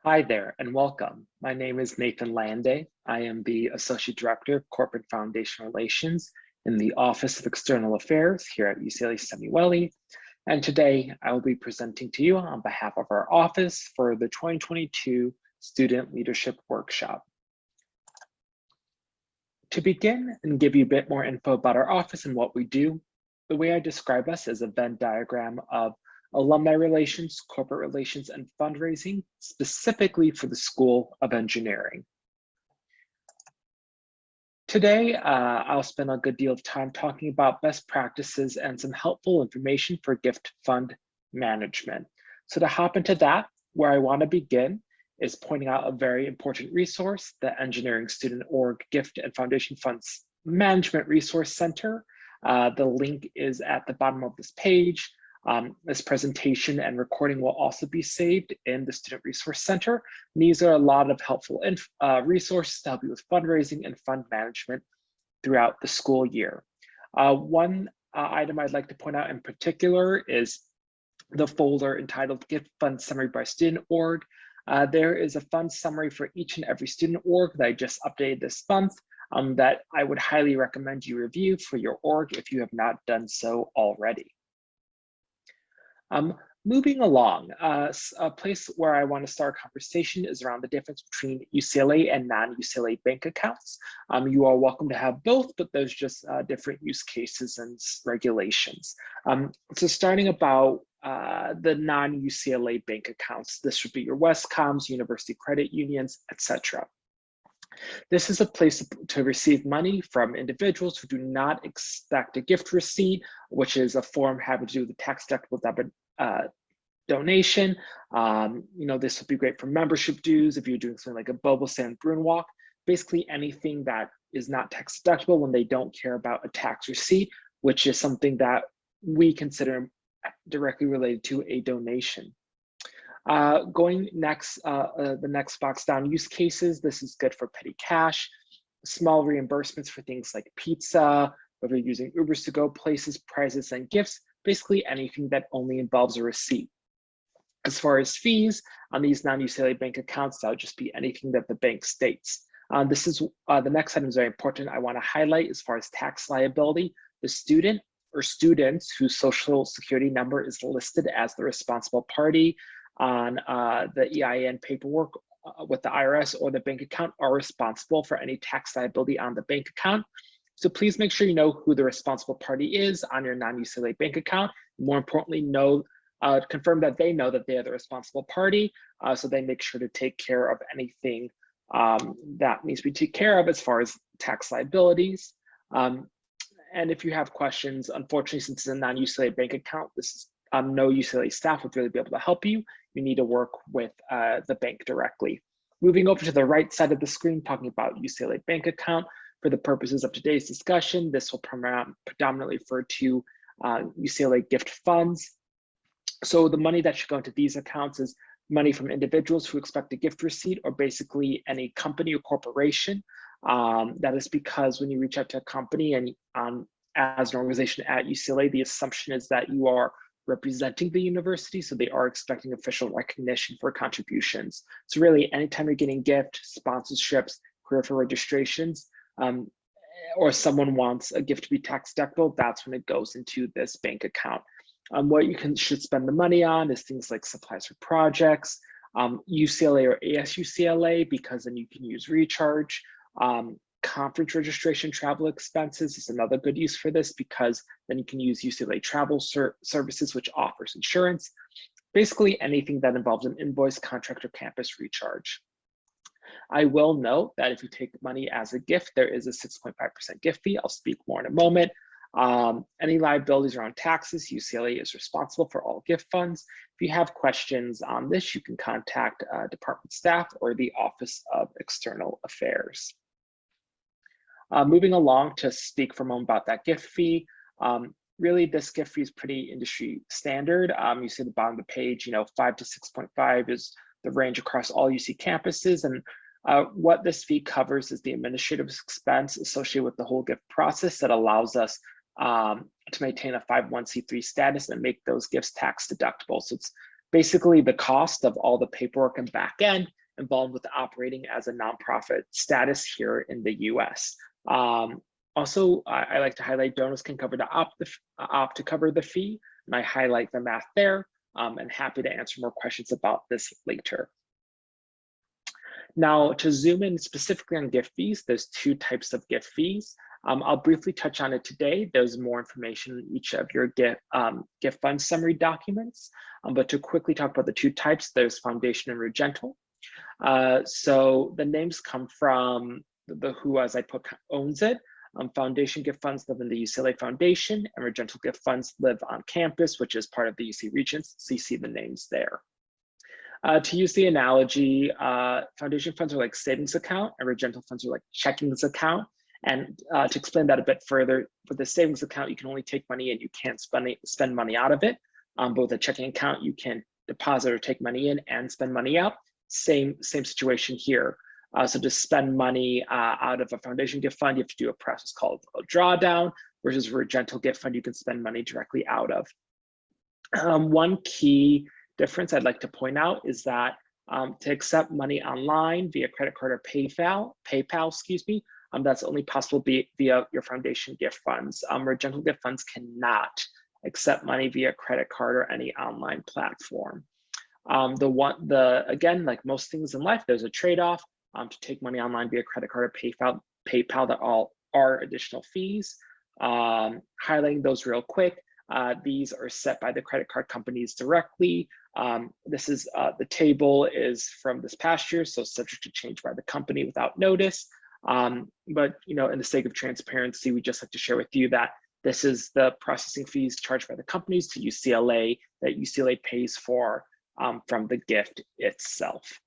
Hi there and welcome. My name is Nathan Landay. I am the Associate Director of Corporate Foundation Relations in the Office of External Affairs here at UCLA Samueli. And today I will be presenting to you on behalf of our office for the 2022 Student Leadership Workshop. To begin and give you a bit more info about our office and what we do, the way I describe us is a Venn diagram of alumni relations, corporate relations, and fundraising, specifically for the School of Engineering. Today, I'll spend a good deal of time talking about best practices and some helpful information for gift fund management. So to hop into that, where I want to begin is pointing out a very important resource, the Engineering Student Org Gift and Foundation Funds Management Resource Center. The link is at the bottom of this page. This presentation and recording will also be saved in the Student Resource Center. And these are a lot of helpful resources to help you with fundraising and fund management throughout the school year. One item I'd like to point out in particular is the folder entitled Gift Fund Summary by Student Org. There is a fund summary for each and every student org that I just updated this month that I would highly recommend you review for your org if you have not done so already. Moving along, a place where I want to start a conversation is around the difference between UCLA and non-UCLA bank accounts. You are welcome to have both, but there's just different use cases and regulations. So starting about the non-UCLA bank accounts, this would be your Westcoms, university credit unions, etc. This is a place to receive money from individuals who do not expect a gift receipt, which is a form having to do with the tax-deductible debit donation. This would be great for membership dues if you're doing something like a Bobo Sand Bruin Walk. Basically anything that is not tax-deductible when they don't care about a tax receipt, which is something that we consider directly related to a donation. Going next, the next box down, use cases. This is good for petty cash, small reimbursements for things like pizza, whether you're using Ubers to go places, prizes, and gifts, basically anything that only involves a receipt. As far as fees on these non-UCLA bank accounts, that would just be anything that the bank states. This is the next item is very important. I want to highlight as far as tax liability, the student or students whose social security number is listed as the responsible party on the EIN paperwork with the IRS or the bank account are responsible for any tax liability on the bank account. So please make sure you know who the responsible party is on your non-UCLA bank account. More importantly, confirm that they know that they are the responsible party, so they make sure to take care of anything that needs to be taken care of as far as tax liabilities. And if you have questions, unfortunately, since it's a non-UCLA bank account, this is no UCLA staff would really be able to help you. You need to work with the bank directly. Moving over to the right side of the screen, talking about UCLA bank account. For the purposes of today's discussion, this will predominantly refer to UCLA gift funds. So the money that should go into these accounts is money from individuals who expect a gift receipt, or basically any company or corporation. That is because when you reach out to a company and as an organization at UCLA, the assumption is that you are representing the university, so they are expecting official recognition for contributions. So really, anytime you're getting gift, sponsorships, career fair registrations, or someone wants a gift to be tax deductible, that's when it goes into this bank account. What you should spend the money on is things like supplies for projects, UCLA or ASUCLA, because then you can use recharge. Conference registration, travel expenses is another good use for this, because then you can use UCLA travel services, which offers insurance. Basically anything that involves an invoice, contract, or campus recharge. I will note that if you take money as a gift, there is a 6.5% gift fee. I'll speak more in a moment. Any liabilities around taxes, UCLA is responsible for all gift funds. If you have questions on this, you can contact department staff or the Office of External Affairs. Moving along to speak for a moment about that gift fee. Really, this gift fee is pretty industry standard. You see at the bottom of the page, 5 to 6.5 is the range across all UC campuses. And what this fee covers is the administrative expense associated with the whole gift process that allows us to maintain a 501c3 status and make those gifts tax deductible. So it's basically the cost of all the paperwork and back end involved with operating as a nonprofit status here in the US. Also, I like to highlight donors can cover opt to cover the fee, and I highlight the math there, and happy to answer more questions about this later. Now, to zoom in specifically on gift fees, there's two types of gift fees. I'll briefly touch on it today. There's more information in each of your gift fund summary documents, but to quickly talk about the two types, there's foundation and regental. So the names come from the who, as I put, owns it. Foundation gift funds live in the UCLA Foundation, and regental gift funds live on campus, which is part of the UC Regents. So you see the names there. To use the analogy, foundation funds are like savings account, and regental funds are like checkings account. And to explain that a bit further, for the savings account, you can only take money in, you can't spend money out of it. But with a checking account, you can deposit or take money in and spend money out. Same situation here. So to spend money out of a foundation gift fund, you have to do a process called a drawdown, versus a regental gift fund, you can spend money directly out of. One key difference I'd like to point out is that to accept money online via credit card or PayPal, that's only possible via your foundation gift funds. Regental gift funds cannot accept money via credit card or any online platform. Again, like most things in life, there's a trade-off. To take money online via credit card or PayPal, that all are additional fees. Highlighting those real quick. These are set by the credit card companies directly. This is the table is from this past year, so subject to change by the company without notice. But in the sake of transparency, we just like to share with you that this is the processing fees charged by the companies to UCLA that UCLA pays for from the gift itself.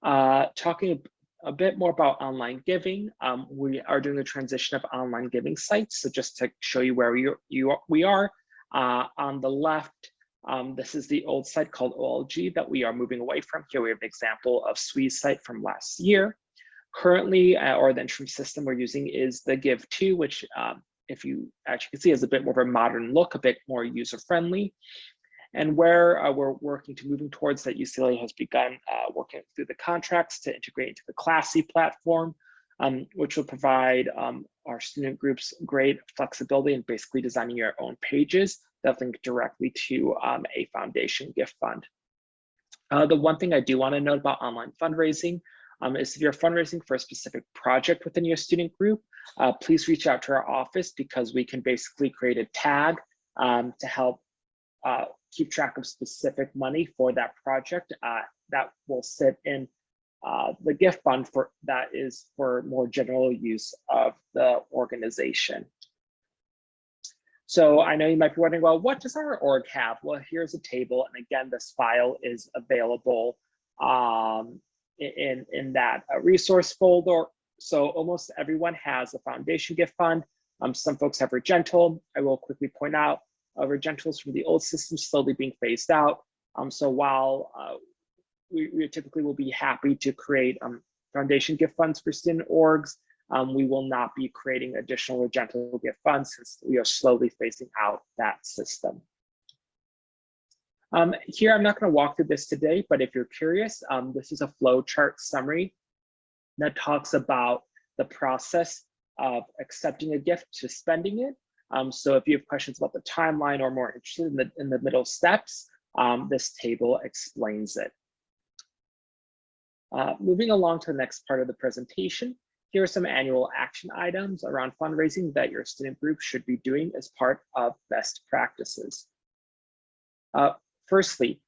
Talking a bit more about online giving, we are doing a transition of online giving sites. So just to show you where we are on the left, this is the old site called OLG that we are moving away from. Here we have an example of SWE's site from last year. Currently, or the interim system we're using is the Give2, which if you actually can see is a bit more of a modern look, a bit more user-friendly. And where we're working to moving towards that, UCLA has begun working through the contracts to integrate into the Classy platform, which will provide our student groups great flexibility in basically designing your own pages that link directly to a foundation gift fund. The one thing I do want to note about online fundraising is if you're fundraising for a specific project within your student group, please reach out to our office, because we can basically create a tag to help keep track of specific money for that project that will sit in the gift fund that is for more general use of the organization. So I know you might be wondering, well, what does our org have? Well, here's a table, and again, this file is available in that resource folder. So almost everyone has a foundation gift fund. Some folks have regental. I will quickly point out regentals from the old system slowly being phased out. So while we typically will be happy to create foundation gift funds for student orgs, we will not be creating additional regental gift funds since we are slowly phasing out that system. Here, I'm not going to walk through this today, but if you're curious, this is a flow chart summary that talks about the process of accepting a gift to spending it. So if you have questions about the timeline or more interested in the middle steps, this table explains it. Moving along to the next part of the presentation, here are some annual action items around fundraising that your student group should be doing as part of best practices. Firstly,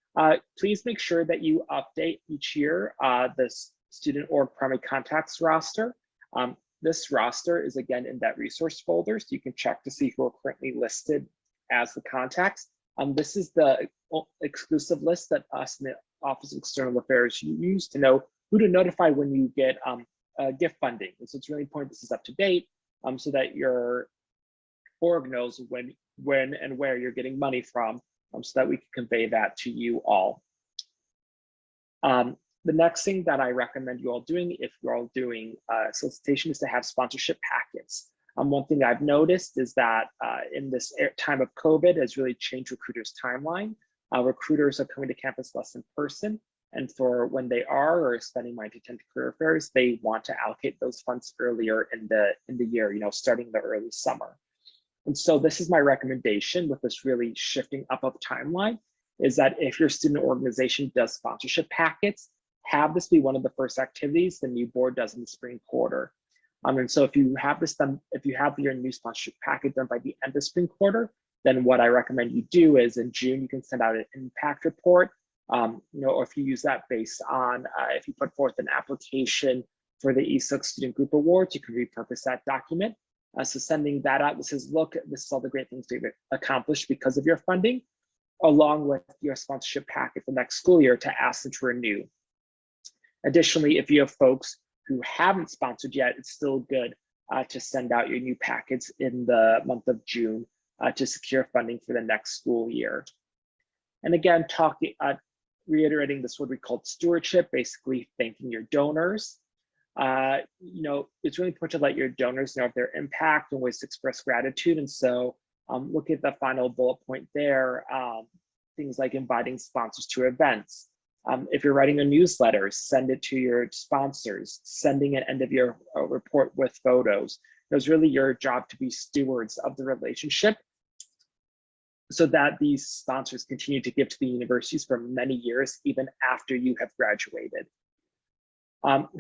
please make sure that you update each year the student org primary contacts roster. This roster is again in that resource folder, so you can check to see who are currently listed as the contacts. This is the exclusive list that us in the Office of External Affairs use to know who to notify when you get gift funding. And so it's really important this is up to date so that your org knows when and where you're getting money from, so that we can convey that to you all. The next thing that I recommend you all doing, if you're all doing solicitation, is to have sponsorship packets. One thing I've noticed is that in this time of COVID has really changed recruiters' timeline. Recruiters are coming to campus less in person. And for when they are spending money to attend career fairs, they want to allocate those funds earlier in the year, starting the early summer. And so this is my recommendation with this really shifting up of timeline, is that if your student organization does sponsorship packets, have this be one of the first activities the new board does in the spring quarter. And so if you have this done, if you have your new sponsorship packet done by the end of spring quarter, then what I recommend you do is in June, you can send out an impact report, or if you use that based on, if you put forth an application for the ESOC Student Group Awards, you can repurpose that document. So sending that out, this is, look, this is all the great things we've accomplished because of your funding, along with your sponsorship packet for next school year to ask them to renew. Additionally, if you have folks who haven't sponsored yet, it's still good to send out your new packets in the month of June to secure funding for the next school year. And again, reiterating this what we call stewardship, basically thanking your donors. It's really important to let your donors know of their impact and ways to express gratitude. And so look at the final bullet point there, things like inviting sponsors to events. If you're writing a newsletter, send it to your sponsors, sending an end of year report with photos. It's really your job to be stewards of the relationship so that these sponsors continue to give to the universities for many years, even after you have graduated.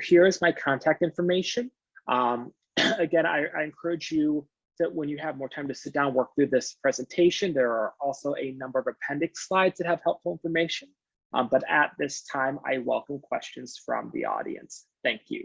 Here is my contact information. Again, I encourage you that when you have more time to sit down, work through this presentation. There are also a number of appendix slides that have helpful information. But at this time, I welcome questions from the audience. Thank you.